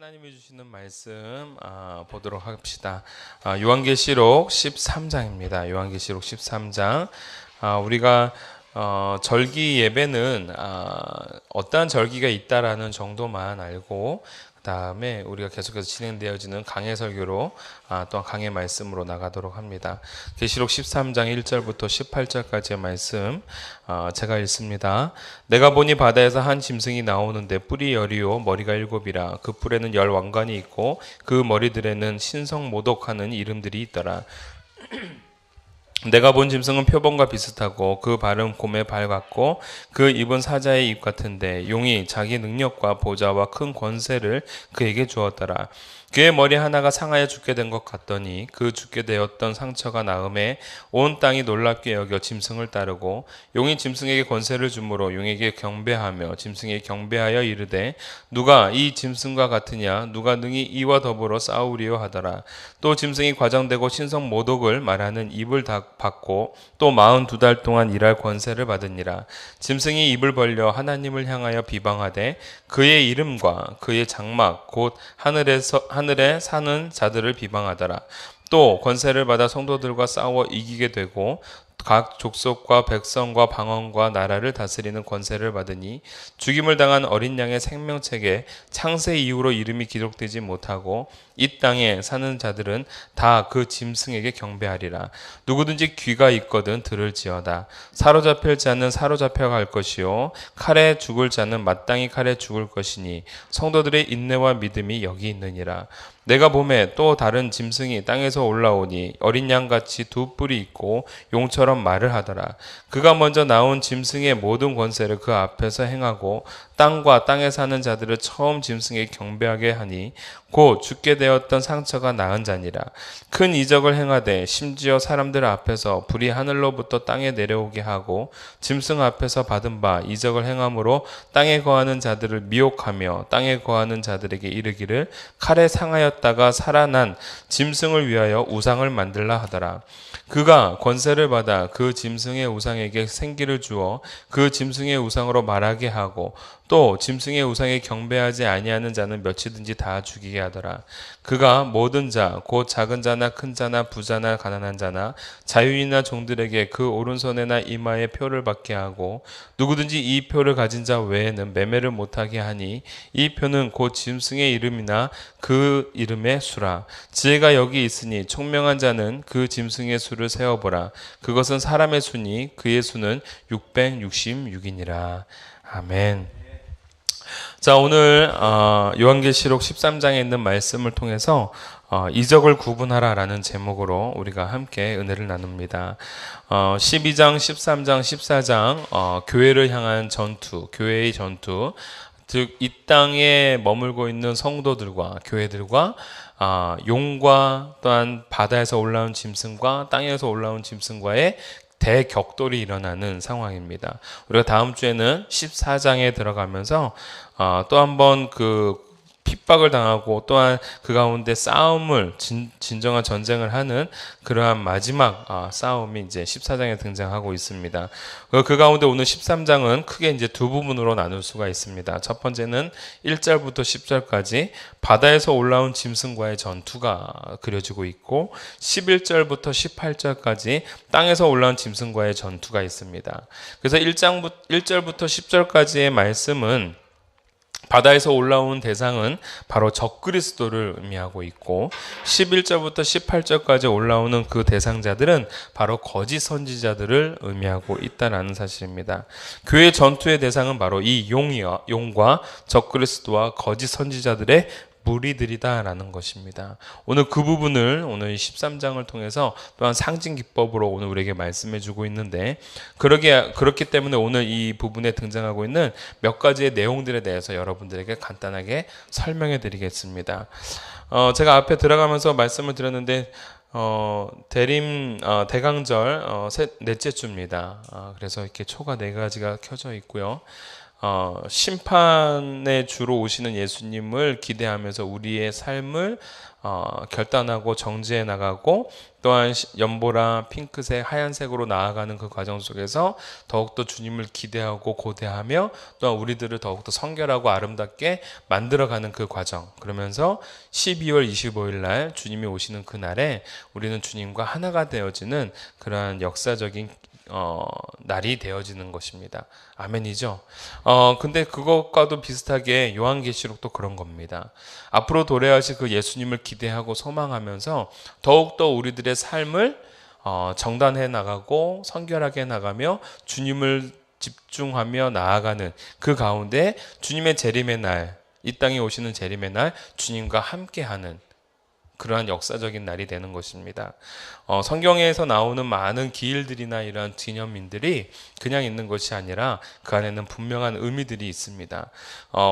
하나님이 주시는 말씀 보도록 합시다. 요한계시록 13장입니다. 요한계시록 13장. 우리가 절기 예배는 어떠한 절기가 있다라는 정도만 알고 그 다음에 우리가 계속해서 진행되어지는 강해 설교로 또한 강해 말씀으로 나가도록 합니다. 계시록 13장 1절부터 18절까지의 말씀 제가 읽습니다. 내가 보니 바다에서 한 짐승이 나오는데 뿔이 열이요 머리가 일곱이라. 그 뿔에는 열 왕관이 있고 그 머리들에는 신성모독하는 이름들이 있더라. 내가 본 짐승은 표범과 비슷하고 그 발은 곰의 발 같고 그 입은 사자의 입 같은데 용이 자기 능력과 보좌와 큰 권세를 그에게 주었더라. 그의 머리 하나가 상하여 죽게 된 것 같더니 그 죽게 되었던 상처가 나음에 온 땅이 놀랍게 여겨 짐승을 따르고 용이 짐승에게 권세를 주므로 용에게 경배하며 짐승에게 경배하여 이르되 누가 이 짐승과 같으냐 누가 능히 이와 더불어 싸우리요 하더라. 또 짐승이 과장되고 신성 모독을 말하는 입을 받고 또 42달 동안 일할 권세를 받으니라. 짐승이 입을 벌려 하나님을 향하여 비방하되 그의 이름과 그의 장막 곧 하늘에 사는 자들을 비방하더라. 또 권세를 받아 성도들과 싸워 이기게 되고 각 족속과 백성과 방언과 나라를 다스리는 권세를 받으니 죽임을 당한 어린 양의 생명책에 창세 이후로 이름이 기록되지 못하고 이 땅에 사는 자들은 다 그 짐승에게 경배하리라. 누구든지 귀가 있거든 들을지어다. 사로잡힐 자는 사로잡혀 갈 것이요 칼에 죽을 자는 마땅히 칼에 죽을 것이니 성도들의 인내와 믿음이 여기 있느니라. 내가 보매 또 다른 짐승이 땅에서 올라오니 어린 양같이 두 뿔이 있고 용처럼 말을 하더라. 그가 먼저 나온 짐승의 모든 권세를 그 앞에서 행하고 땅과 땅에 사는 자들을 처음 짐승에게 경배하게 하니 곧 죽게 되었던 상처가 나은 자니라. 큰 이적을 행하되 심지어 사람들 앞에서 불이 하늘로부터 땅에 내려오게 하고 짐승 앞에서 받은 바 이적을 행함으로 땅에 거하는 자들을 미혹하며 땅에 거하는 자들에게 이르기를 칼에 상하였다가 살아난 짐승을 위하여 우상을 만들라 하더라. 그가 권세를 받아 그 짐승의 우상에게 생기를 주어 그 짐승의 우상으로 말하게 하고 또 짐승의 우상에 경배하지 아니하는 자는 몇이든지 다 죽이게 하더라. 그가 모든 자 곧 작은 자나 큰 자나 부자나 가난한 자나 자유인이나 종들에게 그 오른손에나 이마에 표를 받게 하고 누구든지 이 표를 가진 자 외에는 매매를 못하게 하니 이 표는 곧 짐승의 이름이나 그 이름의 수라. 지혜가 여기 있으니 총명한 자는 그 짐승의 수를 세어보라. 그것은 사람의 수니 그의 수는 666이니라. 아멘. 자, 오늘 요한계시록 13장에 있는 말씀을 통해서 이적을 구분하라라는 제목으로 우리가 함께 은혜를 나눕니다. 12장, 13장, 14장 교회를 향한 전투, 교회의 전투, 즉 이 땅에 머물고 있는 성도들과 교회들과 용과 또한 바다에서 올라온 짐승과 땅에서 올라온 짐승과의 대격돌이 일어나는 상황입니다. 우리가 다음 주에는 14장에 들어가면서 또 한 번 그 핍박을 당하고 또한 그 가운데 싸움을 진정한 전쟁을 하는 그러한 마지막 싸움이 이제 14장에 등장하고 있습니다. 그 가운데 오늘 13장은 크게 이제 두 부분으로 나눌 수가 있습니다. 첫 번째는 1절부터 10절까지 바다에서 올라온 짐승과의 전투가 그려지고 있고 11절부터 18절까지 땅에서 올라온 짐승과의 전투가 있습니다. 그래서 1절부터 10절까지의 말씀은 바다에서 올라온 대상은 바로 적그리스도를 의미하고 있고 11절부터 18절까지 올라오는 그 대상자들은 바로 거짓 선지자들을 의미하고 있다는 사실입니다. 교회 전투의 대상은 바로 이 용과 적그리스도와 거짓 선지자들의 무리들이다라는 것입니다. 오늘 그 부분을 오늘 13장을 통해서 또한 상징 기법으로 오늘 우리에게 말씀해 주고 있는데 그렇기 때문에 오늘 이 부분에 등장하고 있는 몇 가지의 내용들에 대해서 여러분들에게 간단하게 설명해 드리겠습니다. 제가 앞에 들어가면서 말씀을 드렸는데 대강절 넷째 주입니다. 그래서 이렇게 초가 네 가지가 켜져 있고요. 심판의 주로 오시는 예수님을 기대하면서 우리의 삶을 결단하고 정지해 나가고, 또한 연보라 핑크색 하얀색으로 나아가는 그 과정 속에서 더욱더 주님을 기대하고 고대하며, 또한 우리들을 더욱더 성결하고 아름답게 만들어가는 그 과정. 그러면서 12월 25일 날 주님이 오시는 그날에 우리는 주님과 하나가 되어지는 그러한 역사적인 날이 되어지는 것입니다. 아멘이죠. 근데 그것과도 비슷하게 요한계시록도 그런 겁니다. 앞으로 도래하실 그 예수님을 기대하고 소망하면서 더욱더 우리들의 삶을 정단해 나가고 성결하게 나가며 주님을 집중하며 나아가는 그 가운데 주님의 재림의 날, 이 땅에 오시는 재림의 날 주님과 함께하는 그러한 역사적인 날이 되는 것입니다. 성경에서 나오는 많은 기일들이나 이런 기념일들이 그냥 있는 것이 아니라 그 안에는 분명한 의미들이 있습니다.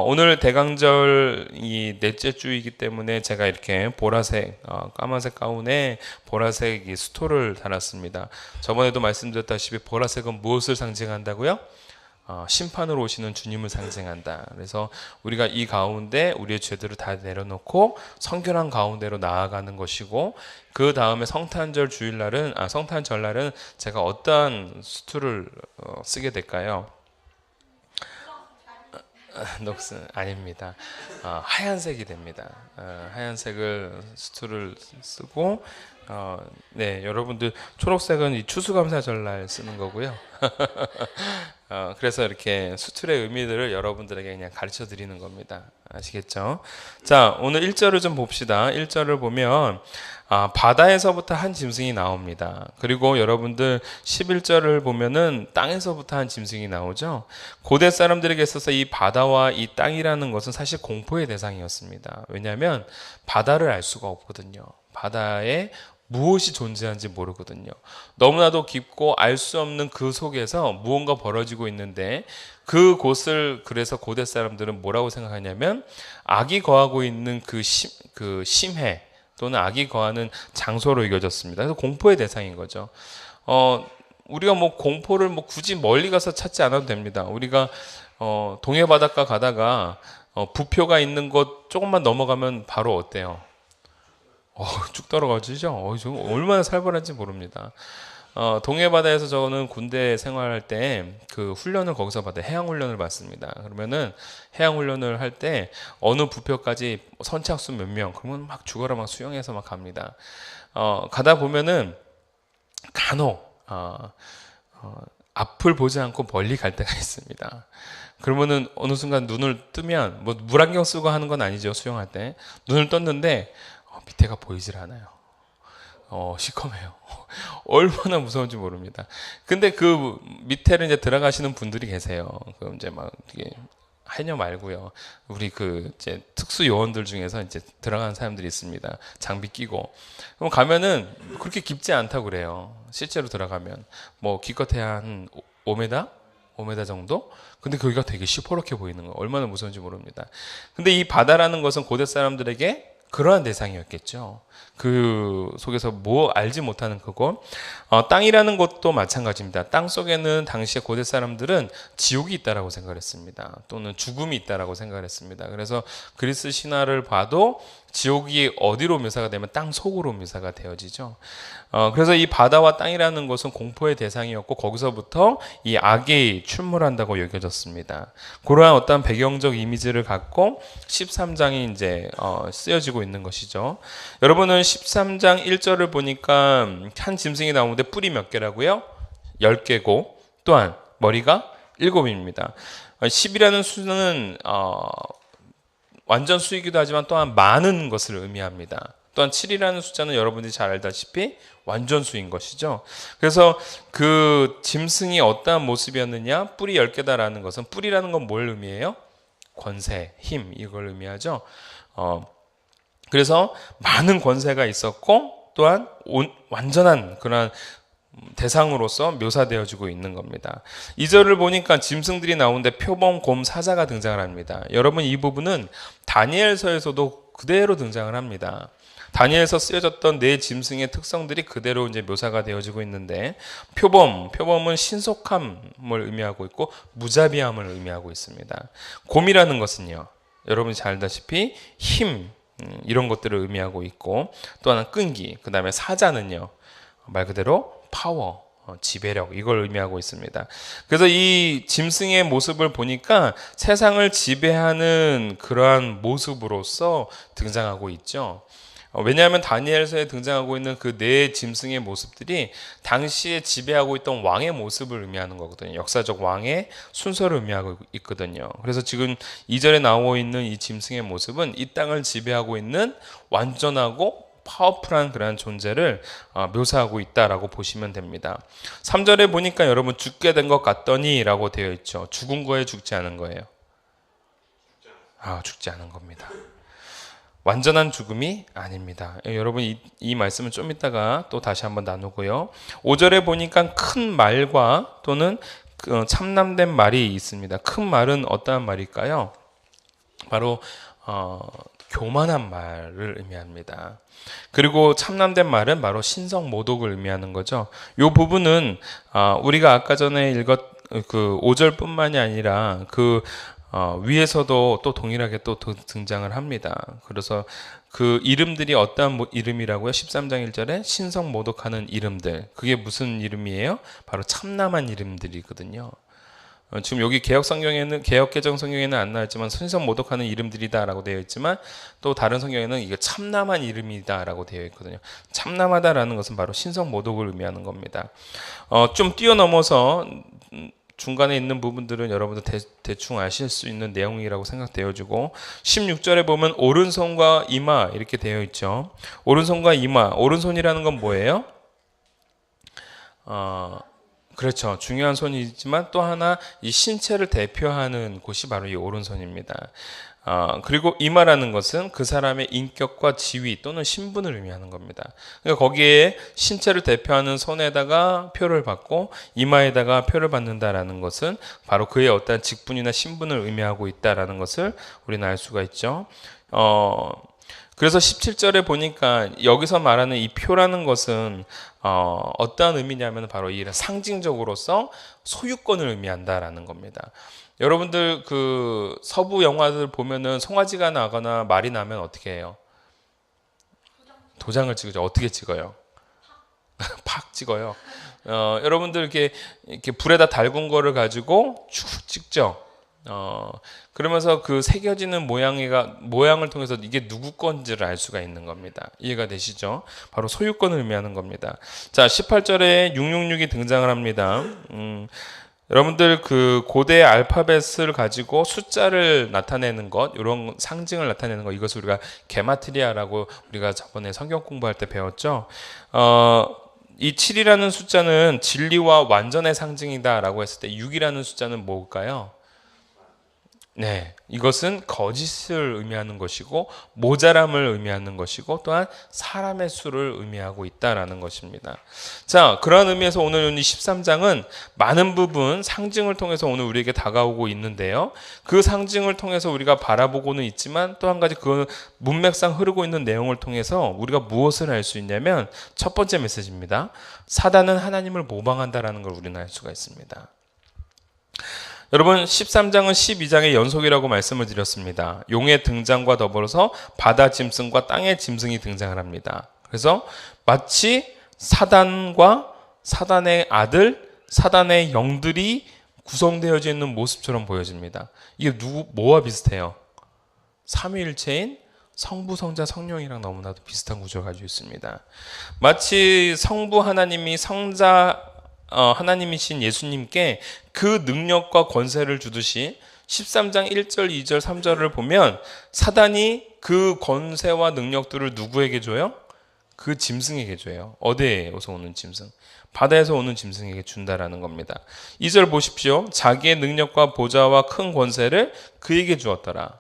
오늘 대강절 이 넷째 주이기 때문에 제가 이렇게 보라색, 까만색 가운에 보라색 이 스토를 달았습니다. 저번에도 말씀드렸다시피 보라색은 무엇을 상징한다고요? 심판으로 오시는 주님을 상징한다. 그래서 우리가 이 가운데 우리의 죄들을 다 내려놓고 성결한 가운데로 나아가는 것이고, 그 다음에 성탄절 주일날은 성탄절날은 제가 어떠한 수투를 쓰게 될까요? 녹슨 아닙니다. 하얀색이 됩니다. 하얀색을 수투를 쓰고, 네, 여러분들 초록색은 이 추수감사절날 쓰는 거고요. 그래서 이렇게 수틀의 의미들을 여러분들에게 그냥 가르쳐 드리는 겁니다. 아시겠죠? 자, 오늘 1절을 좀 봅시다. 1절을 보면 바다에서부터 한 짐승이 나옵니다. 그리고 여러분들 11절을 보면은 땅에서부터 한 짐승이 나오죠. 고대 사람들에게 있어서 이 바다와 이 땅이라는 것은 사실 공포의 대상이었습니다. 왜냐하면 바다를 알 수가 없거든요. 바다에 무엇이 존재하는지 모르거든요. 너무나도 깊고 알 수 없는 그 속에서 무언가 벌어지고 있는데, 그곳을 그래서 고대 사람들은 뭐라고 생각하냐면 악이 거하고 있는 그 심해 또는 악이 거하는 장소로 여겨졌습니다. 그래서 공포의 대상인 거죠. 우리가 뭐 공포를 뭐 굳이 멀리 가서 찾지 않아도 됩니다. 우리가 동해 바닷가 가다가 부표가 있는 곳 조금만 넘어가면 바로 어때요? 쭉 떨어가지죠. 얼마나 살벌한지 모릅니다. 동해 바다에서 저는 군대 생활할 때 그 훈련을 거기서 받아요. 해양 훈련을 받습니다. 그러면은 해양 훈련을 할 때 어느 부표까지 선착순 몇 명, 그러면 막 죽어라 막 수영해서 막 갑니다. 가다 보면은 간혹 앞을 보지 않고 멀리 갈 때가 있습니다. 그러면은 어느 순간 눈을 뜨면, 뭐 물안경 쓰고 하는 건 아니죠, 수영할 때. 눈을 떴는데 밑에가 보이질 않아요. 시커매요. 얼마나 무서운지 모릅니다. 근데 그 밑에를 이제 들어가시는 분들이 계세요. 그 이제 막 이게 해녀 말고요. 우리 그 이제 특수 요원들 중에서 이제 들어가는 사람들이 있습니다. 장비 끼고. 그럼 가면은 그렇게 깊지 않다고 그래요. 실제로 들어가면 뭐 기껏해야 한 5m? 5m 정도? 근데 거기가 되게 시퍼렇게 보이는 거예요. 얼마나 무서운지 모릅니다. 근데 이 바다라는 것은 고대 사람들에게 그러한 대상이었겠죠. 그 속에서 뭐 알지 못하는 그거. 땅이라는 것도 마찬가지입니다. 땅 속에는 당시에 고대 사람들은 지옥이 있다라고 생각했습니다. 또는 죽음이 있다라고 생각했습니다. 그래서 그리스 신화를 봐도 지옥이 어디로 묘사가 되면 땅 속으로 묘사가 되어지죠. 그래서 이 바다와 땅이라는 것은 공포의 대상이었고, 거기서부터 이 악이 출몰한다고 여겨졌습니다. 그러한 어떤 배경적 이미지를 갖고 13장이 이제 쓰여지고 있는 것이죠. 여러분은 13장 1절을 보니까 한 짐승이 나오는데 뿔이 몇 개라고요? 10개고, 또한 머리가 7입니다. 10이라는 수는 완전 수이기도 하지만 또한 많은 것을 의미합니다. 또한 7이라는 숫자는 여러분들이 잘 알다시피 완전 수인 것이죠. 그래서 그 짐승이 어떠한 모습이었느냐? 뿔이 10개다라는 것은, 뿔이라는 건 뭘 의미해요? 권세, 힘, 이걸 의미하죠. 그래서 많은 권세가 있었고, 또한 완전한 그런 대상으로서 묘사되어지고 있는 겁니다. 2절을 보니까 짐승들이 나오는데 표범, 곰, 사자가 등장을 합니다. 여러분, 이 부분은 다니엘서에서도 그대로 등장을 합니다. 다니엘서 쓰여졌던 네 짐승의 특성들이 그대로 이제 묘사가 되어지고 있는데, 표범은 신속함을 의미하고 있고 무자비함을 의미하고 있습니다. 곰이라는 것은요, 여러분이 잘 알다시피 힘, 이런 것들을 의미하고 있고, 또 하나 끈기, 그 다음에 사자는요, 말 그대로 파워, 지배력, 이걸 의미하고 있습니다. 그래서 이 짐승의 모습을 보니까 세상을 지배하는 그러한 모습으로서 등장하고 있죠. 왜냐하면 다니엘서에 등장하고 있는 그 네 짐승의 모습들이 당시에 지배하고 있던 왕의 모습을 의미하는 거거든요. 역사적 왕의 순서를 의미하고 있거든요. 그래서 지금 2절에 나오고 있는 이 짐승의 모습은 이 땅을 지배하고 있는 완전하고 파워풀한 그런 존재를 묘사하고 있다라고 보시면 됩니다. 3절에 보니까 여러분 죽게 된 것 같더니 라고 되어 있죠. 죽은 거에 죽지 않은 거예요. 죽지 않은 겁니다. 완전한 죽음이 아닙니다. 여러분 이 말씀은 좀 이따가 또 다시 한번 나누고요. 5절에 보니까 큰 말과 또는 참남된 말이 있습니다. 큰 말은 어떠한 말일까요? 바로 교만한 말을 의미합니다. 그리고 참남된 말은 바로 신성 모독을 의미하는 거죠. 이 부분은 우리가 아까 전에 읽었 그 5절뿐만이 아니라 위에서도 또 동일하게 또 등장을 합니다. 그래서 그 이름들이 어떠한 이름이라고요? 13장 1절에 신성 모독하는 이름들. 그게 무슨 이름이에요? 바로 참남한 이름들이거든요. 지금 여기 개역개정 성경에는 안 나왔지만 신성 모독하는 이름들이다라고 되어 있지만 또 다른 성경에는 이게 참남한 이름이다라고 되어 있거든요. 참남하다라는 것은 바로 신성 모독을 의미하는 겁니다. 좀 뛰어넘어서 중간에 있는 부분들은 여러분들 대충 아실 수 있는 내용이라고 생각되어지고 16절에 보면 오른손과 이마 이렇게 되어 있죠. 오른손과 이마, 오른손이라는 건 뭐예요? 그렇죠. 중요한 손이지만 또 하나 이 신체를 대표하는 곳이 바로 이 오른손입니다. 그리고 이마라는 것은 그 사람의 인격과 지위 또는 신분을 의미하는 겁니다. 그러니까 거기에 신체를 대표하는 손에다가 표를 받고 이마에다가 표를 받는다라는 것은 바로 그의 어떤 직분이나 신분을 의미하고 있다라는 것을 우리는 알 수가 있죠. 그래서 17절에 보니까 여기서 말하는 이 표라는 것은 어떠한 의미냐면 바로 이 상징적으로서 소유권을 의미한다라는 겁니다. 여러분들 그 서부 영화들 보면은 송아지가 나거나 말이 나면 어떻게 해요? 도장을 찍죠. 어떻게 찍어요? 팍 찍어요. 여러분들 이렇게 불에다 달군 거를 가지고 쭉 찍죠. 그러면서 그 새겨지는 모양을 통해서 이게 누구 건지를 알 수가 있는 겁니다. 이해가 되시죠? 바로 소유권을 의미하는 겁니다. 자, 18절에 666이 등장을 합니다. 여러분들 그 고대 알파벳을 가지고 숫자를 나타내는 것, 이런 상징을 나타내는 것, 이것을 우리가 게마트리아라고 우리가 저번에 성경 공부할 때 배웠죠. 이 7이라는 숫자는 진리와 완전의 상징이다라고 했을 때 6이라는 숫자는 뭘까요? 네, 이것은 거짓을 의미하는 것이고 모자람을 의미하는 것이고 또한 사람의 수를 의미하고 있다라는 것입니다. 자, 그런 의미에서 오늘 이 13장은 많은 부분 상징을 통해서 오늘 우리에게 다가오고 있는데요. 그 상징을 통해서 우리가 바라보고는 있지만 또 한 가지 그 문맥상 흐르고 있는 내용을 통해서 우리가 무엇을 알 수 있냐면 첫 번째 메시지입니다. 사단은 하나님을 모방한다라는 걸 우리는 알 수가 있습니다. 여러분 13장은 12장의 연속이라고 말씀을 드렸습니다. 용의 등장과 더불어서 바다 짐승과 땅의 짐승이 등장을 합니다. 그래서 마치 사단과 사단의 아들, 사단의 영들이 구성되어져 있는 모습처럼 보여집니다. 이게 뭐와 비슷해요? 삼위일체인 성부, 성자, 성령이랑 너무나도 비슷한 구조를 가지고 있습니다. 마치 성부 하나님이 성자 하나님이신 예수님께 그 능력과 권세를 주듯이 13장 1절, 2절, 3절을 보면 사단이 그 권세와 능력들을 누구에게 줘요? 그 짐승에게 줘요. 어디에서 오는 짐승? 바다에서 오는 짐승에게 준다라는 겁니다. 2절 보십시오. 자기의 능력과 보좌와 큰 권세를 그에게 주었더라.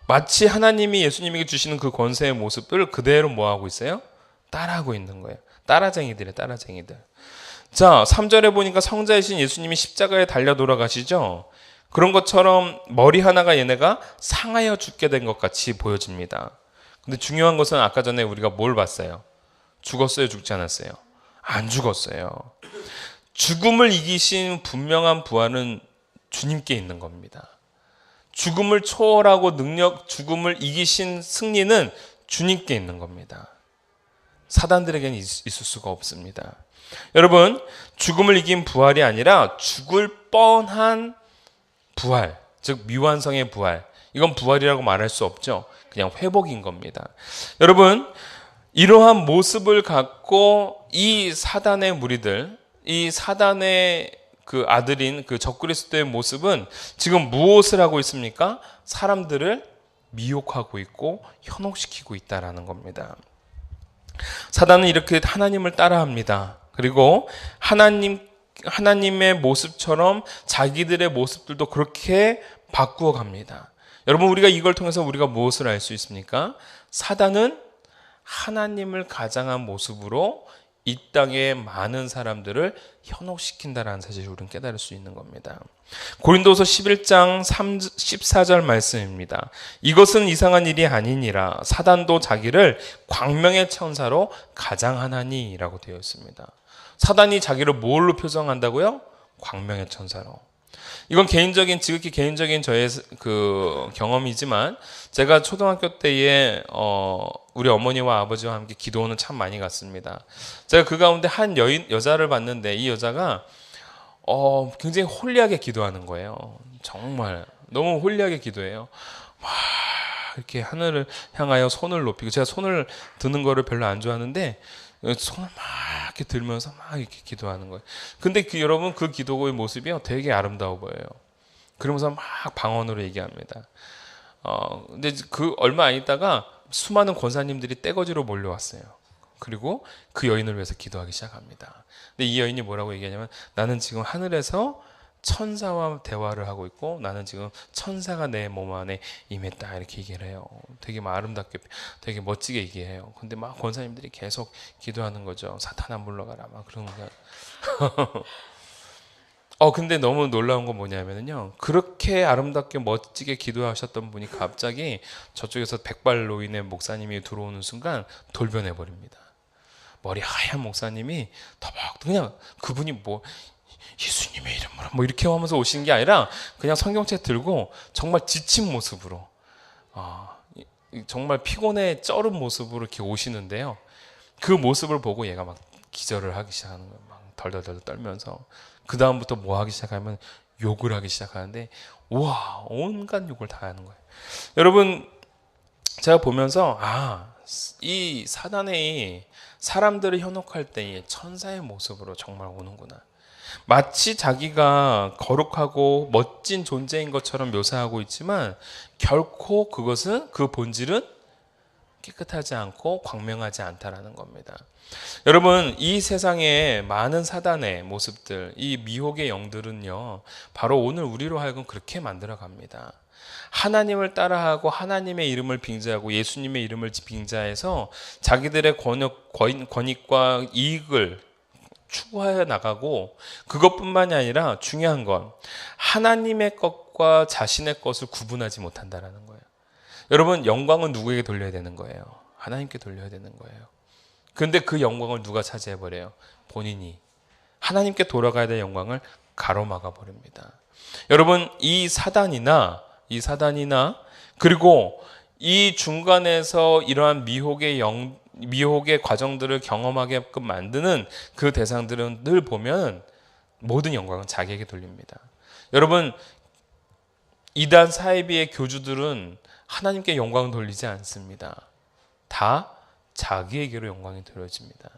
마치 하나님이 예수님에게 주시는 그 권세의 모습을 그대로 뭐하고 있어요? 따라하고 있는 거예요. 따라쟁이들이에요. 따라쟁이들. 자, 3절에 보니까 성자이신 예수님이 십자가에 달려 돌아가시죠. 그런 것처럼 머리 하나가 얘네가 상하여 죽게 된 것 같이 보여집니다. 근데 중요한 것은 아까 전에 우리가 뭘 봤어요? 죽었어요, 죽지 않았어요? 안 죽었어요. 죽음을 이기신 분명한 부활은 주님께 있는 겁니다. 죽음을 초월하고 죽음을 이기신 승리는 주님께 있는 겁니다. 사단들에게는 있을 수가 없습니다. 여러분, 죽음을 이긴 부활이 아니라 죽을 뻔한 부활, 즉 미완성의 부활. 이건 부활이라고 말할 수 없죠. 그냥 회복인 겁니다. 여러분, 이러한 모습을 갖고 이 사단의 무리들, 이 사단의 그 아들인 그 적그리스도의 모습은 지금 무엇을 하고 있습니까? 사람들을 미혹하고 있고 현혹시키고 있다라는 겁니다. 사단은 이렇게 하나님을 따라합니다. 그리고 하나님의 모습처럼 자기들의 모습들도 그렇게 바꾸어 갑니다. 여러분, 우리가 이걸 통해서 우리가 무엇을 알 수 있습니까? 사단은 하나님을 가장한 모습으로 이 땅의 많은 사람들을 현혹시킨다라는 사실을 우리는 깨달을 수 있는 겁니다. 고린도서 11장 14절 말씀입니다. 이것은 이상한 일이 아니니라 사단도 자기를 광명의 천사로 가장하나니 라고 되어 있습니다. 사단이 자기를 뭘로 표정한다고요? 광명의 천사로. 이건 지극히 개인적인 저의 그 경험이지만 제가 초등학교 때에 우리 어머니와 아버지와 함께 기도원을 참 많이 갔습니다. 제가 그 가운데 한 여자를 봤는데 이 여자가 굉장히 홀리하게 기도하는 거예요. 정말 너무 홀리하게 기도해요. 막 이렇게 하늘을 향하여 손을 높이고, 제가 손을 드는 거를 별로 안 좋아하는데 손을 막 이렇게 들면서 막 이렇게 기도하는 거예요. 근데 여러분, 그 기도의 모습이요 되게 아름다워 보여요. 그러면서 막 방언으로 얘기합니다. 근데 그 얼마 안 있다가 수많은 권사님들이 떼거지로 몰려왔어요. 그리고 그 여인을 위해서 기도하기 시작합니다. 근데 이 여인이 뭐라고 얘기하냐면, 나는 지금 하늘에서 천사와 대화를 하고 있고 나는 지금 천사가 내 몸 안에 임했다, 이렇게 얘기를 해요. 되게 막 아름답게, 되게 멋지게 얘기해요. 근데 막 권사님들이 계속 기도하는 거죠. 사탄아 물러가라 막 그런 거. 근데 너무 놀라운 건 뭐냐면요, 그렇게 아름답게 멋지게 기도하셨던 분이 갑자기 저쪽에서 백발노인의 목사님이 들어오는 순간 돌변해 버립니다. 머리 하얀 목사님이 더벅, 그냥 그분이 뭐 예수님의 이름으로 뭐 이렇게 하면서 오시는 게 아니라 그냥 성경책 들고 정말 지친 모습으로, 정말 피곤해 쩔은 모습으로 이렇게 오시는데요. 그 모습을 보고 얘가 막 기절을 하기 시작하는 거예요. 막 덜덜덜 떨면서. 그 다음부터 뭐 하기 시작하면 욕을 하기 시작하는데, 우와, 온갖 욕을 다 하는 거예요. 여러분, 제가 보면서 이 사단의 사람들을 현혹할 때의 천사의 모습으로 정말 오는구나. 마치 자기가 거룩하고 멋진 존재인 것처럼 묘사하고 있지만 결코 그 본질은 깨끗하지 않고 광명하지 않다라는 겁니다. 여러분, 이 세상에 많은 사단의 모습들, 이 미혹의 영들은요, 바로 오늘 우리로 하여금 그렇게 만들어 갑니다. 하나님을 따라하고 하나님의 이름을 빙자하고 예수님의 이름을 빙자해서 자기들의 권익과 이익을 추구하여 나가고, 그것뿐만이 아니라 중요한 건 하나님의 것과 자신의 것을 구분하지 못한다라는 거예요. 여러분, 영광은 누구에게 돌려야 되는 거예요? 하나님께 돌려야 되는 거예요. 그런데 그 영광을 누가 차지해버려요? 본인이. 하나님께 돌아가야 될 영광을 가로막아 버립니다. 여러분, 이 사단이나 그리고 이 중간에서 이러한 미혹의 과정들을 경험하게끔 만드는 그 대상들은 늘 보면 모든 영광은 자기에게 돌립니다. 여러분, 이단 사이비의 교주들은 하나님께 영광을 돌리지 않습니다. 다 자기에게로 영광이 돌려집니다.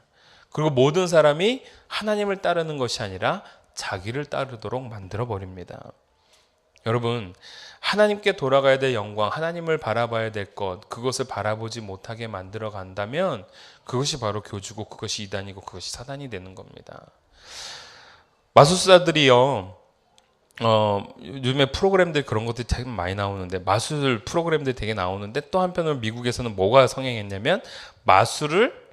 그리고 모든 사람이 하나님을 따르는 것이 아니라 자기를 따르도록 만들어 버립니다. 여러분, 하나님께 돌아가야 될 영광, 하나님을 바라봐야 될 것, 그것을 바라보지 못하게 만들어 간다면 그것이 바로 교주고, 그것이 이단이고, 그것이 사단이 되는 겁니다. 마술사들이요, 요즘에 프로그램들 그런 것들이 되게 많이 나오는데, 마술 프로그램들이 되게 나오는데, 또 한편으로 미국에서는 뭐가 성행했냐면 마술을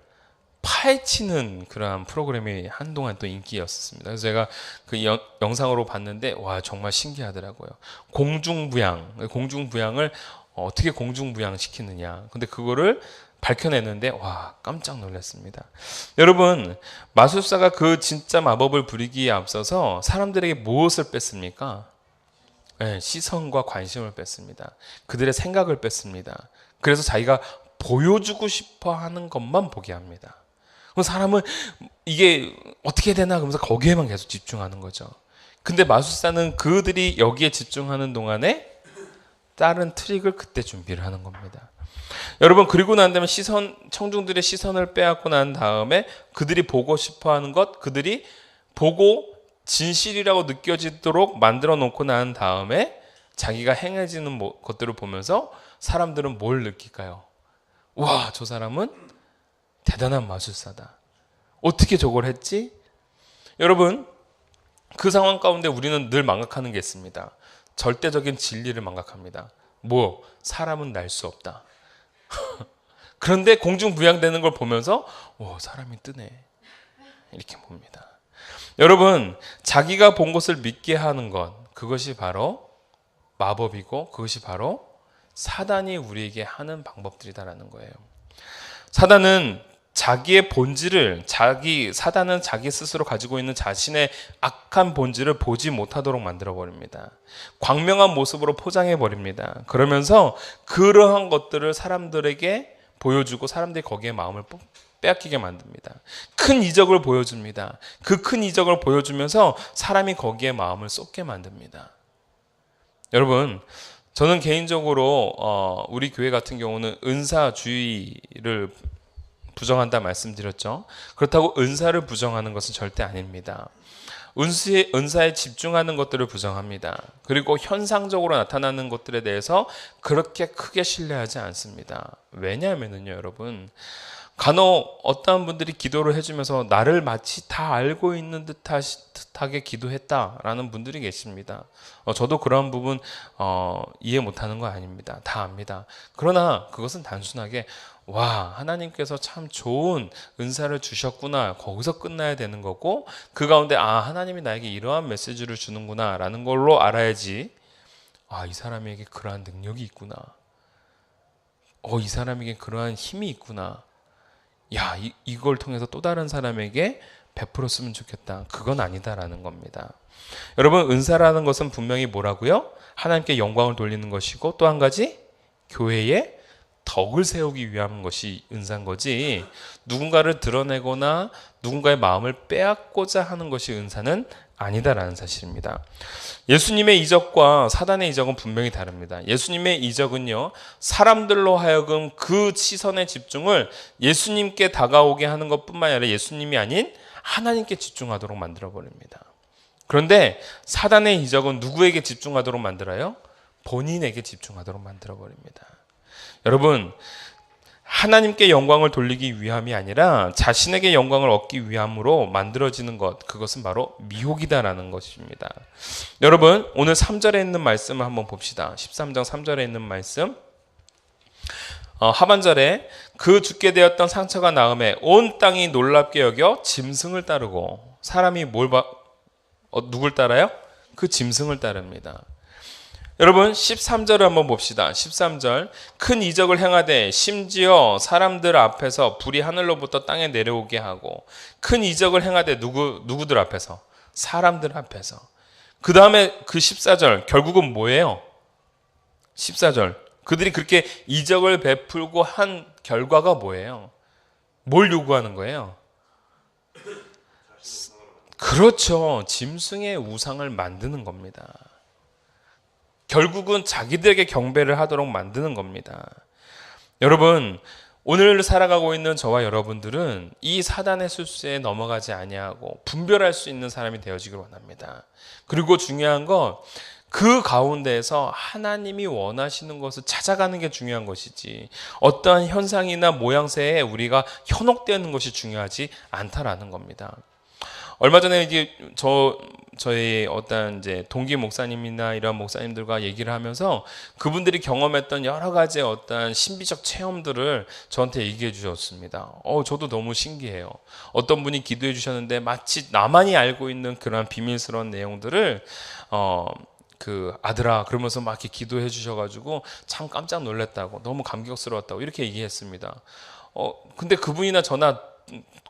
파헤치는 그러한 프로그램이 한동안 또 인기였었습니다. 그래서 제가 그 영상으로 봤는데 와, 정말 신기하더라고요. 공중부양을 어떻게 공중부양시키느냐. 근데 그거를 밝혀냈는데 와, 깜짝 놀랐습니다. 여러분, 마술사가 그 진짜 마법을 부리기에 앞서서 사람들에게 무엇을 뺐습니까? 네, 시선과 관심을 뺐습니다. 그들의 생각을 뺐습니다. 그래서 자기가 보여주고 싶어 하는 것만 보게 합니다. 그럼 사람은 이게 어떻게 되나 그러면서 거기에만 계속 집중하는 거죠. 근데 마술사는 그들이 여기에 집중하는 동안에 다른 트릭을 그때 준비를 하는 겁니다. 여러분, 그리고 난 다음에 청중들의 시선을 빼앗고 난 다음에 그들이 보고 싶어 하는 것, 그들이 보고 진실이라고 느껴지도록 만들어 놓고 난 다음에 자기가 행해지는 것들을 보면서 사람들은 뭘 느낄까요? 와, 저 사람은 대단한 마술사다. 어떻게 저걸 했지? 여러분, 그 상황 가운데 우리는 늘 망각하는 게 있습니다. 절대적인 진리를 망각합니다. 사람은 날 수 없다. 그런데 공중부양되는 걸 보면서 사람이 뜨네. 이렇게 봅니다. 여러분, 자기가 본 것을 믿게 하는 것, 그것이 바로 마법이고 그것이 바로 사단이 우리에게 하는 방법들이다라는 거예요. 사단은 자기의 본질을 사단은 자기 스스로 가지고 있는 자신의 악한 본질을 보지 못하도록 만들어 버립니다. 광명한 모습으로 포장해 버립니다. 그러면서 그러한 것들을 사람들에게 보여주고 사람들이 거기에 마음을 빼앗기게 만듭니다. 큰 이적을 보여줍니다. 그 큰 이적을 보여주면서 사람이 거기에 마음을 쏟게 만듭니다. 여러분, 저는 개인적으로 우리 교회 같은 경우는 은사주의를 부정한다 말씀드렸죠. 그렇다고 은사를 부정하는 것은 절대 아닙니다. 은사에 집중하는 것들을 부정합니다. 그리고 현상적으로 나타나는 것들에 대해서 그렇게 크게 신뢰하지 않습니다. 왜냐하면요, 여러분, 간혹 어떠한 분들이 기도를 해주면서 나를 마치 다 알고 있는 듯하게 기도했다라는 분들이 계십니다. 저도 그런 부분 이해 못하는 거 아닙니다. 다 압니다. 그러나 그것은 단순하게 하나님께서 참 좋은 은사를 주셨구나, 거기서 끝나야 되는 거고, 그 가운데 하나님이 나에게 이러한 메시지를 주는구나 라는 걸로 알아야지, 이 사람에게 그러한 능력이 있구나, 이 사람에게 그러한 힘이 있구나, 이걸 통해서 또 다른 사람에게 베풀었으면 좋겠다, 그건 아니다라는 겁니다. 여러분, 은사라는 것은 분명히 뭐라고요? 하나님께 영광을 돌리는 것이고, 또 한 가지 교회에 덕을 세우기 위한 것이 은사인 거지, 누군가를 드러내거나 누군가의 마음을 빼앗고자 하는 것이 은사는 아니다라는 사실입니다. 예수님의 이적과 사단의 이적은 분명히 다릅니다. 예수님의 이적은요, 사람들로 하여금 그 시선의 집중을 예수님께 다가오게 하는 것뿐만 아니라 예수님이 아닌 하나님께 집중하도록 만들어버립니다. 그런데 사단의 이적은 누구에게 집중하도록 만들어요? 본인에게 집중하도록 만들어버립니다. 여러분, 하나님께 영광을 돌리기 위함이 아니라 자신에게 영광을 얻기 위함으로 만들어지는 것, 그것은 바로 미혹이다라는 것입니다. 여러분, 오늘 3절에 있는 말씀을 한번 봅시다. 13장 3절에 있는 말씀, 하반절에 그 죽게 되었던 상처가 나음에 온 땅이 놀랍게 여겨 짐승을 따르고, 사람이 누굴 따라요? 그 짐승을 따릅니다. 여러분, 13절을 한번 봅시다. 13절, 큰 이적을 행하되 심지어 사람들 앞에서 불이 하늘로부터 땅에 내려오게 하고, 큰 이적을 행하되 누구들 앞에서? 사람들 앞에서. 그 다음에 그 14절, 결국은 뭐예요? 14절, 그들이 그렇게 이적을 베풀고 한 결과가 뭐예요? 뭘 요구하는 거예요? 그렇죠. 짐승의 우상을 만드는 겁니다. 결국은 자기들에게 경배를 하도록 만드는 겁니다. 여러분, 오늘 살아가고 있는 저와 여러분들은 이 사단의 술수에 넘어가지 아니하고 분별할 수 있는 사람이 되어지길 원합니다. 그리고 중요한 건 그 가운데에서 하나님이 원하시는 것을 찾아가는 게 중요한 것이지, 어떠한 현상이나 모양새에 우리가 현혹되는 것이 중요하지 않다라는 겁니다. 얼마 전에 이제 저희 어떤 이제 동기 목사님이나 이런 목사님들과 얘기를 하면서 그분들이 경험했던 여러 가지 어떤 신비적 체험들을 저한테 얘기해 주셨습니다. 저도 너무 신기해요. 어떤 분이 기도해 주셨는데 마치 나만이 알고 있는 그런 비밀스러운 내용들을 그 아들아 그러면서 막 이렇게 기도해 주셔가지고 참 깜짝 놀랐다고 너무 감격스러웠다고 이렇게 얘기했습니다. 근데 그분이나 저나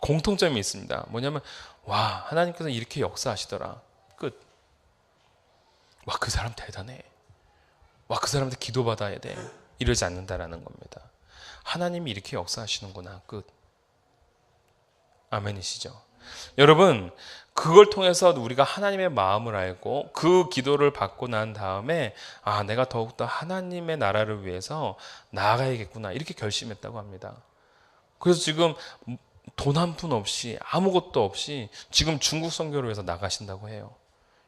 공통점이 있습니다. 뭐냐면 와 하나님께서 이렇게 역사하시더라. 끝. 와 그 사람 대단해. 와 그 사람한테 기도받아야 돼. 이러지 않는다라는 겁니다. 하나님이 이렇게 역사하시는구나. 끝. 아멘이시죠? 여러분 그걸 통해서 우리가 하나님의 마음을 알고 그 기도를 받고 난 다음에 아 내가 더욱더 하나님의 나라를 위해서 나아가야겠구나 이렇게 결심했다고 합니다. 그래서 지금 돈 한 푼 없이 아무것도 없이 지금 중국 선교를 위해서 나가신다고 해요.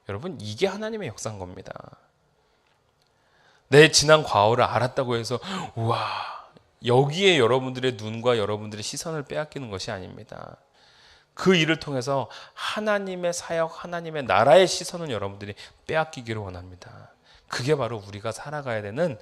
여러분 이게 하나님의 역사인 겁니다. 내 지난 과거를 알았다고 해서 우와 여기에 여러분들의 눈과 여러분들의 시선을 빼앗기는 것이 아닙니다. 그 일을 통해서 하나님의 사역, 하나님의 나라의 시선을 여러분들이 빼앗기기를 원합니다. 그게 바로 우리가 살아가야 되는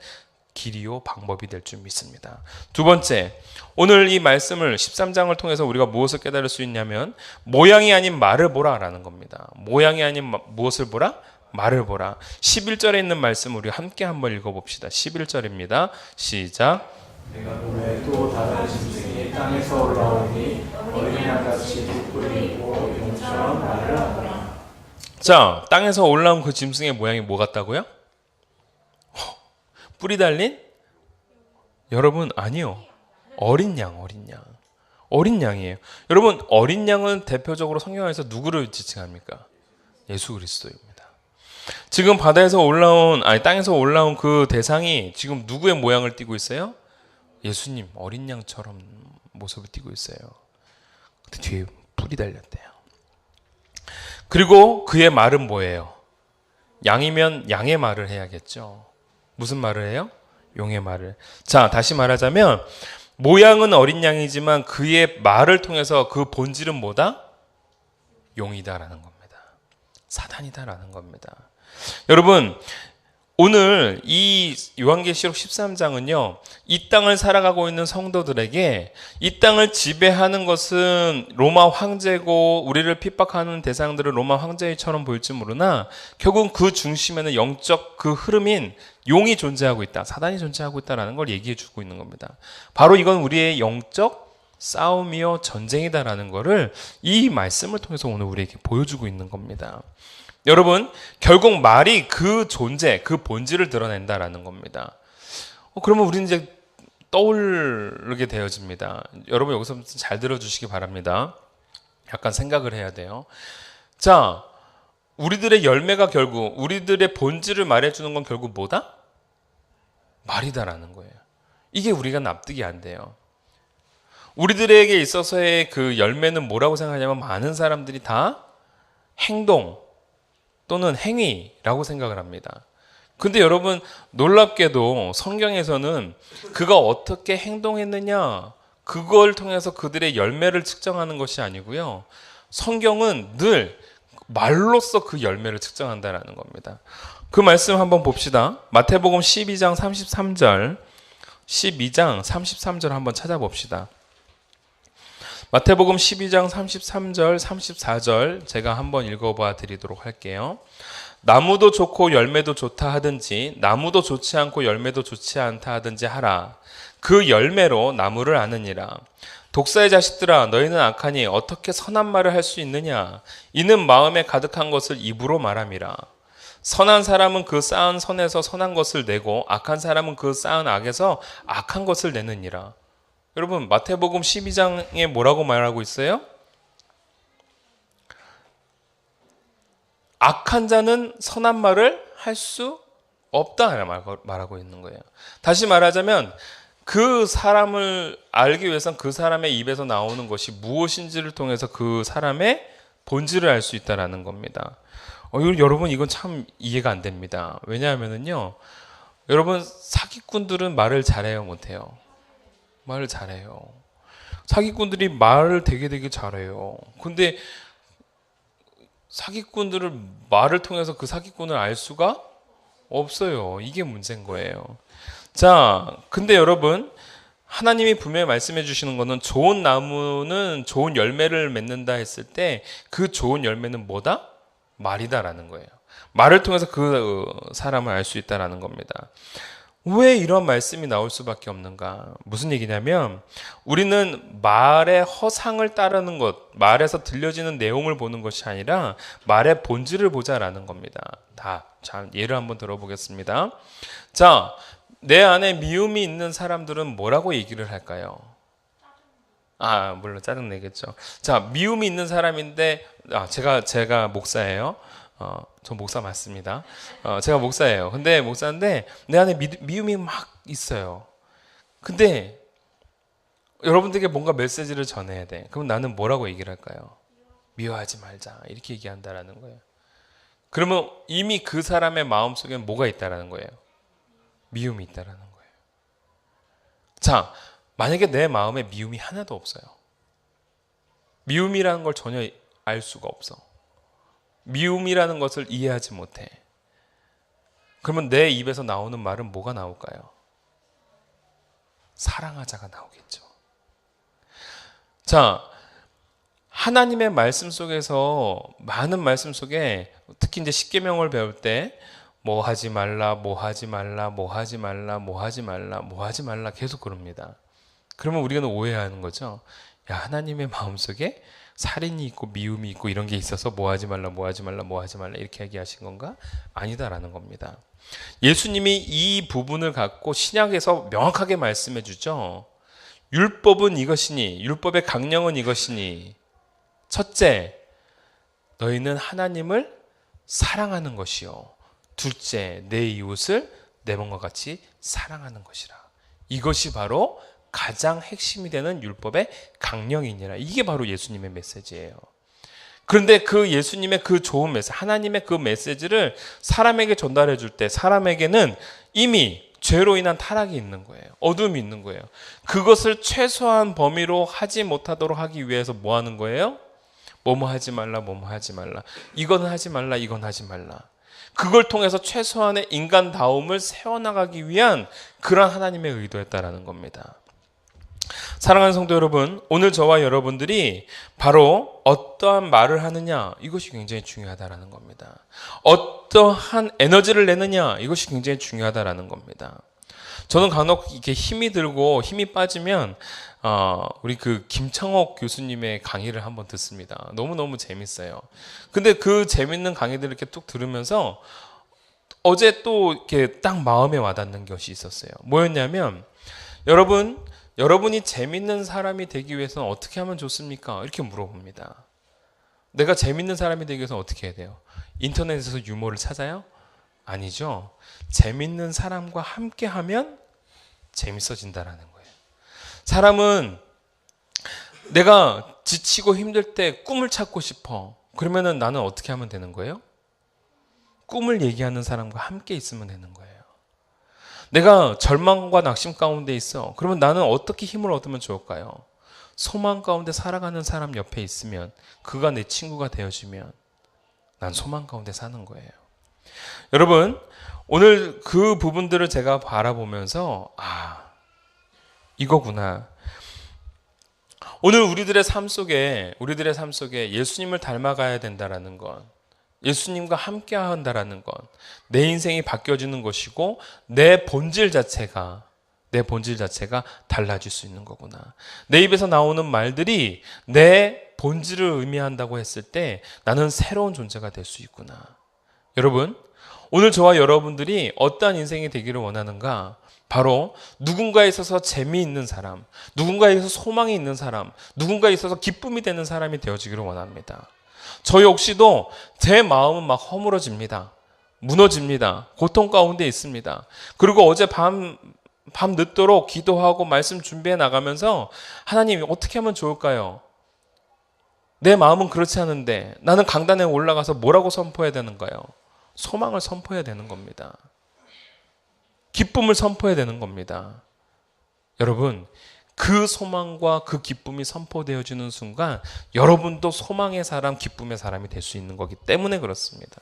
길이요 방법이 될 줄 믿습니다. 두 번째, 오늘 이 말씀을 13장을 통해서 우리가 무엇을 깨달을 수 있냐면 모양이 아닌 말을 보라라는 겁니다. 모양이 아닌 무엇을 보라? 말을 보라. 11절에 있는 말씀 우리 함께 한번 읽어봅시다. 11절입니다. 시작. 내가 보매 또 다른 짐승이 땅에서 올라오니 어린양같이 뿔이고 용처럼 말을 하더라. 자, 땅에서 올라온 그 짐승의 모양이 뭐 같다고요? 뿔이 달린? 여러분 아니요. 어린 양. 어린 양이에요. 여러분 어린 양은 대표적으로 성경에서 누구를 지칭합니까? 예수 그리스도입니다. 지금 바다에서 올라온 땅에서 올라온 그 대상이 지금 누구의 모양을 띠고 있어요? 예수님 어린 양처럼 모습을 띠고 있어요. 근데 뒤에 뿔이 달렸대요. 그리고 그의 말은 뭐예요? 양이면 양의 말을 해야겠죠. 무슨 말을 해요? 용의 말을. 자, 다시 말하자면 모양은 어린 양이지만 그의 말을 통해서 그 본질은 뭐다? 용이다라는 겁니다. 사단이다라는 겁니다. 여러분 오늘 이 요한계시록 13장은요. 이 땅을 살아가고 있는 성도들에게 이 땅을 지배하는 것은 로마 황제고 우리를 핍박하는 대상들은 로마 황제처럼 보일지 모르나 결국 그 중심에는 영적 그 흐름인 용이 존재하고 있다. 사단이 존재하고 있다는 걸 얘기해 주고 있는 겁니다. 바로 이건 우리의 영적 싸움이요 전쟁이다라는 것을 이 말씀을 통해서 오늘 우리에게 보여주고 있는 겁니다. 여러분 결국 말이 그 존재, 그 본질을 드러낸다라는 겁니다. 그러면 우리는 이제 떠오르게 되어집니다. 여러분 여기서 잘 들어주시기 바랍니다. 약간 생각을 해야 돼요. 자, 우리들의 열매가 결국 우리들의 본질을 말해주는 건 결국 뭐다? 말이다라는 거예요. 이게 우리가 납득이 안 돼요. 우리들에게 있어서의 그 열매는 뭐라고 생각하냐면 많은 사람들이 다 행동 또는 행위라고 생각을 합니다. 근데 여러분 놀랍게도 성경에서는 그가 어떻게 행동했느냐 그걸 통해서 그들의 열매를 측정하는 것이 아니고요. 성경은 늘 말로써 그 열매를 측정한다는 겁니다. 그 말씀 한번 봅시다. 마태복음 12장 33절 12장 33절 한번 찾아봅시다. 마태복음 12장 33절, 34절 제가 한번 읽어봐 드리도록 할게요. 나무도 좋고 열매도 좋다 하든지 나무도 좋지 않고 열매도 좋지 않다 하든지 하라. 그 열매로 나무를 아느니라. 독사의 자식들아 너희는 악하니 어떻게 선한 말을 할 수 있느냐. 이는 마음에 가득한 것을 입으로 말함이라. 선한 사람은 그 쌓은 선에서 선한 것을 내고 악한 사람은 그 쌓은 악에서 악한 것을 내느니라. 여러분 마태복음 12장에 뭐라고 말하고 있어요? 악한 자는 선한 말을 할 수 없다 말하고 있는 거예요. 다시 말하자면 그 사람을 알기 위해선 그 사람의 입에서 나오는 것이 무엇인지를 통해서 그 사람의 본질을 알 수 있다는 겁니다. 여러분 이건 참 이해가 안 됩니다. 왜냐하면요 여러분 사기꾼들은 말을 잘해요 못해요? 말을 잘해요. 사기꾼들이 말을 되게 잘해요. 근데 사기꾼들을 말을 통해서 그 사기꾼을 알 수가 없어요. 이게 문제인 거예요. 자, 근데 여러분 하나님이 분명히 말씀해 주시는 거는 좋은 나무는 좋은 열매를 맺는다 했을 때 그 좋은 열매는 뭐다? 말이다라는 거예요. 말을 통해서 그 사람을 알 수 있다라는 겁니다. 왜 이런 말씀이 나올 수밖에 없는가? 무슨 얘기냐면 우리는 말의 허상을 따르는 것, 말에서 들려지는 내용을 보는 것이 아니라 말의 본질을 보자라는 겁니다. 자, 예를 한번 들어보겠습니다. 자, 내 안에 미움이 있는 사람들은 뭐라고 얘기를 할까요? 물론 짜증내겠죠. 자, 미움이 있는 사람인데, 제가 목사예요. 저 목사 맞습니다. 제가 목사예요. 근데 목사인데 내 안에 미움이 막 있어요. 근데 여러분들에게 뭔가 메시지를 전해야 돼. 그럼 나는 뭐라고 얘기를 할까요? 미워하지 말자. 이렇게 얘기한다라는 거예요. 그러면 이미 그 사람의 마음속에 뭐가 있다라는 거예요? 미움이 있다라는 거예요. 자, 만약에 내 마음에 미움이 하나도 없어요. 미움이라는 걸 전혀 알 수가 없어. 미움이라는 것을 이해하지 못해. 그러면 내 입에서 나오는 말은 뭐가 나올까요? 사랑하자가 나오겠죠. 자, 하나님의 말씀 속에서 많은 말씀 속에 특히 이제 십계명을 배울 때 뭐 하지 말라, 뭐 하지 말라, 뭐 하지 말라, 뭐 하지 말라, 뭐 하지 말라 계속 그럽니다. 그러면 우리가 오해하는 거죠. 야, 하나님의 마음속에 살인이 있고 미움이 있고 이런 게 있어서 뭐 하지 말라, 뭐 하지 말라, 뭐 하지 말라 이렇게 얘기하신 건가? 아니다라는 겁니다. 예수님이 이 부분을 갖고 신약에서 명확하게 말씀해 주죠. 율법은 이것이니, 율법의 강령은 이것이니, 첫째, 너희는 하나님을 사랑하는 것이요. 둘째, 내 이웃을 내 몸과 같이 사랑하는 것이라. 이것이 바로 가장 핵심이 되는 율법의 강령이니라. 이게 바로 예수님의 메시지예요. 그런데 그 예수님의 그 좋은 메시지, 하나님의 그 메시지를 사람에게 전달해 줄 때 사람에게는 이미 죄로 인한 타락이 있는 거예요. 어둠이 있는 거예요. 그것을 최소한 범위로 하지 못하도록 하기 위해서 뭐 하는 거예요? 뭐뭐 하지 말라, 뭐뭐 하지 말라. 이건 하지 말라, 이건 하지 말라. 그걸 통해서 최소한의 인간다움을 세워나가기 위한 그런 하나님의 의도였다라는 겁니다. 사랑하는 성도 여러분, 오늘 저와 여러분들이 바로 어떠한 말을 하느냐, 이것이 굉장히 중요하다라는 겁니다. 어떠한 에너지를 내느냐, 이것이 굉장히 중요하다라는 겁니다. 저는 간혹 이렇게 힘이 들고 힘이 빠지면 우리 그 김창옥 교수님의 강의를 한번 듣습니다. 너무너무 재밌어요. 근데 그 재밌는 강의들을 이렇게 뚝 들으면서 어제 또 이렇게 딱 마음에 와닿는 것이 있었어요. 뭐였냐면, 여러분이 재밌는 사람이 되기 위해서는 어떻게 하면 좋습니까? 이렇게 물어봅니다. 내가 재밌는 사람이 되기 위해서는 어떻게 해야 돼요? 인터넷에서 유머를 찾아요? 아니죠. 재밌는 사람과 함께 하면 재밌어진다라는 거예요. 사람은 내가 지치고 힘들 때 꿈을 찾고 싶어. 그러면은 나는 어떻게 하면 되는 거예요? 꿈을 얘기하는 사람과 함께 있으면 되는 거예요. 내가 절망과 낙심 가운데 있어. 그러면 나는 어떻게 힘을 얻으면 좋을까요? 소망 가운데 살아가는 사람 옆에 있으면, 그가 내 친구가 되어주면 난 소망 가운데 사는 거예요. 여러분, 오늘 그 부분들을 제가 바라보면서 이거구나. 오늘 우리들의 삶 속에 예수님을 닮아가야 된다라는 것, 예수님과 함께 한다라는 것, 내 인생이 바뀌어지는 것이고 내 본질 자체가 달라질 수 있는 거구나. 내 입에서 나오는 말들이 내 본질을 의미한다고 했을 때 나는 새로운 존재가 될 수 있구나. 여러분, 오늘 저와 여러분들이 어떠한 인생이 되기를 원하는가? 바로 누군가에 있어서 재미있는 사람, 누군가에 있어서 소망이 있는 사람, 누군가에 있어서 기쁨이 되는 사람이 되어지기를 원합니다. 저 역시도 제 마음은 막 허물어집니다. 무너집니다. 고통 가운데 있습니다. 그리고 어제 밤 늦도록 기도하고 말씀 준비해 나가면서 하나님 어떻게 하면 좋을까요? 내 마음은 그렇지 않은데 나는 강단에 올라가서 뭐라고 선포해야 되는가요? 소망을 선포해야 되는 겁니다. 기쁨을 선포해야 되는 겁니다. 여러분, 그 소망과 그 기쁨이 선포되어지는 순간 여러분도 소망의 사람, 기쁨의 사람이 될 수 있는 거기 때문에 그렇습니다.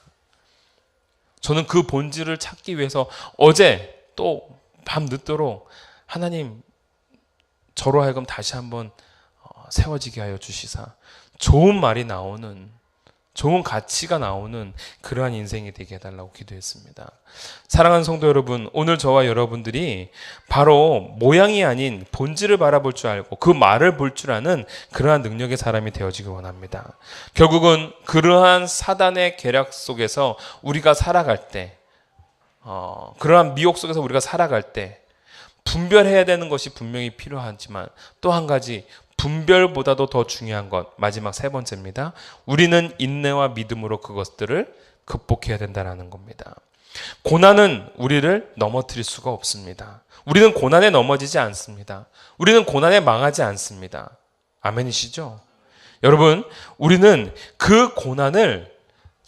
저는 그 본질을 찾기 위해서 어제 또 밤 늦도록 하나님 저로 하여금 다시 한번 세워지게 하여 주시사 좋은 말이 나오는 좋은 가치가 나오는 그러한 인생이 되게 해달라고 기도했습니다. 사랑하는 성도 여러분, 오늘 저와 여러분들이 바로 모양이 아닌 본질을 바라볼 줄 알고 그 말을 볼 줄 아는 그러한 능력의 사람이 되어지길 원합니다. 결국은 그러한 사단의 계략 속에서 우리가 살아갈 때, 그러한 미혹 속에서 우리가 살아갈 때 분별해야 되는 것이 분명히 필요하지만 또 한 가지 분별보다도 더 중요한 것, 마지막 세 번째입니다. 우리는 인내와 믿음으로 그것들을 극복해야 된다는 겁니다. 고난은 우리를 넘어뜨릴 수가 없습니다. 우리는 고난에 넘어지지 않습니다. 우리는 고난에 망하지 않습니다. 아멘이시죠? 여러분, 우리는 그 고난을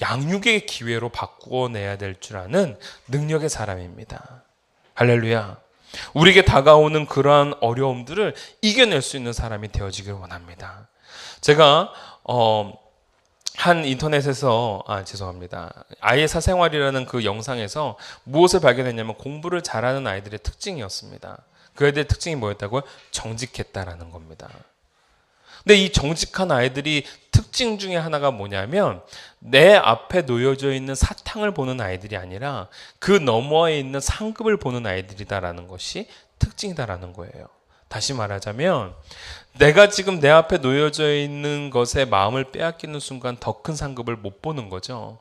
양육의 기회로 바꾸어내야 될 줄 아는 능력의 사람입니다. 할렐루야. 우리에게 다가오는 그러한 어려움들을 이겨낼 수 있는 사람이 되어지길 원합니다. 제가 한 인터넷에서 죄송합니다. 아이의 사생활이라는 그 영상에서 무엇을 발견했냐면 공부를 잘하는 아이들의 특징이었습니다. 그 애들의 특징이 뭐였다고요? 정직했다라는 겁니다. 근데 이 정직한 아이들이 특징 중에 하나가 뭐냐면 내 앞에 놓여져 있는 사탕을 보는 아이들이 아니라 그 너머에 있는 상급을 보는 아이들이다라는 것이 특징이다라는 거예요. 다시 말하자면 내가 지금 내 앞에 놓여져 있는 것에 마음을 빼앗기는 순간 더 큰 상급을 못 보는 거죠.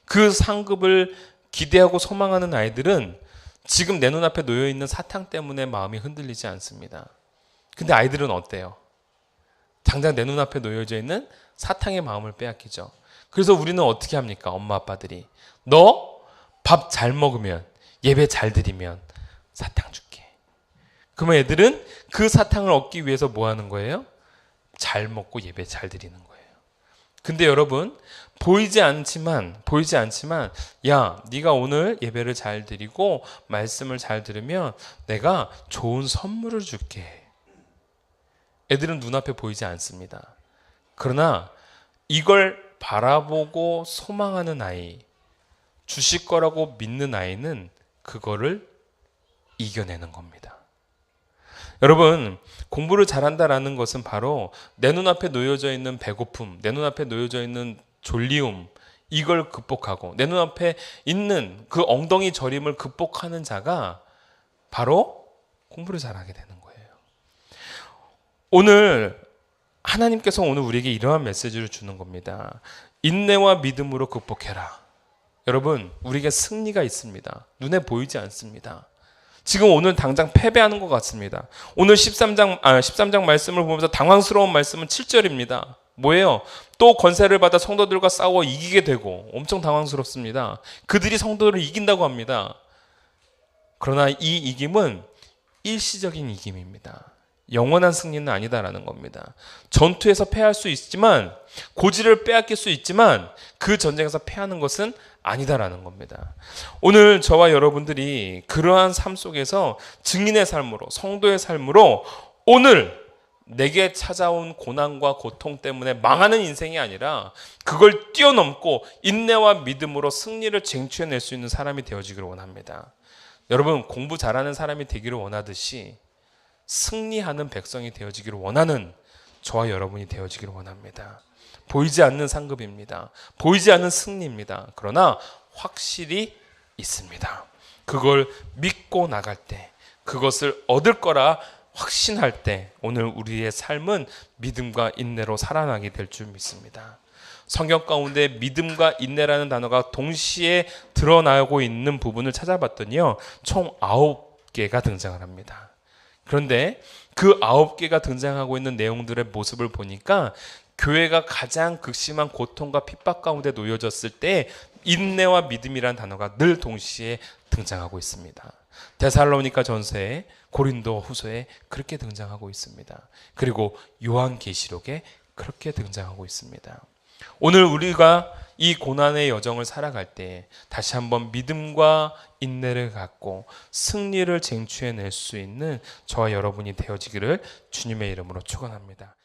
그 상급을 기대하고 소망하는 아이들은 지금 내 눈앞에 놓여 있는 사탕 때문에 마음이 흔들리지 않습니다. 근데 아이들은 어때요? 당장 내 눈앞에 놓여져 있는 사탕의 마음을 빼앗기죠. 그래서 우리는 어떻게 합니까? 엄마 아빠들이 너 밥 잘 먹으면 예배 잘 드리면 사탕 줄게. 그러면 애들은 그 사탕을 얻기 위해서 뭐 하는 거예요? 잘 먹고 예배 잘 드리는 거예요. 근데 여러분 보이지 않지만 야 네가 오늘 예배를 잘 드리고 말씀을 잘 들으면 내가 좋은 선물을 줄게. 애들은 눈앞에 보이지 않습니다. 그러나 이걸 바라보고 소망하는 아이, 주실 거라고 믿는 아이는 그거를 이겨내는 겁니다. 여러분, 공부를 잘한다라는 것은 바로 내 눈앞에 놓여져 있는 배고픔, 내 눈앞에 놓여져 있는 졸리움, 이걸 극복하고 내 눈앞에 있는 그 엉덩이 저림을 극복하는 자가 바로 공부를 잘하게 되는 거예요. 오늘 하나님께서 오늘 우리에게 이러한 메시지를 주는 겁니다. 인내와 믿음으로 극복해라. 여러분, 우리에게 승리가 있습니다. 눈에 보이지 않습니다. 지금 오늘 당장 패배하는 것 같습니다. 오늘 13장 말씀을 보면서 당황스러운 말씀은 7절입니다. 뭐예요? 또 권세를 받아 성도들과 싸워 이기게 되고 엄청 당황스럽습니다. 그들이 성도를 이긴다고 합니다. 그러나 이 이김은 일시적인 이김입니다. 영원한 승리는 아니다라는 겁니다. 전투에서 패할 수 있지만 고지를 빼앗길 수 있지만 그 전쟁에서 패하는 것은 아니다라는 겁니다. 오늘 저와 여러분들이 그러한 삶 속에서 증인의 삶으로 성도의 삶으로 오늘 내게 찾아온 고난과 고통 때문에 망하는 인생이 아니라 그걸 뛰어넘고 인내와 믿음으로 승리를 쟁취해낼 수 있는 사람이 되어지기를 원합니다. 여러분 공부 잘하는 사람이 되기를 원하듯이 승리하는 백성이 되어지기를 원하는 저와 여러분이 되어지기를 원합니다. 보이지 않는 상급입니다. 보이지 않는 승리입니다. 그러나 확실히 있습니다. 그걸 믿고 나갈 때, 그것을 얻을 거라 확신할 때 오늘 우리의 삶은 믿음과 인내로 살아나게 될 줄 믿습니다. 성경 가운데 믿음과 인내라는 단어가 동시에 드러나고 있는 부분을 찾아봤더니요, 총 9개가 등장을 합니다. 그런데 그 9개가 등장하고 있는 내용들의 모습을 보니까 교회가 가장 극심한 고통과 핍박 가운데 놓여졌을 때 인내와 믿음이라는 단어가 늘 동시에 등장하고 있습니다. 데살로니가 전서에, 고린도 후서에 그렇게 등장하고 있습니다. 그리고 요한계시록에 그렇게 등장하고 있습니다. 오늘 우리가 이 고난의 여정을 살아갈 때 다시 한번 믿음과 인내를 갖고 승리를 쟁취해낼 수 있는 저와 여러분이 되어지기를 주님의 이름으로 축원합니다.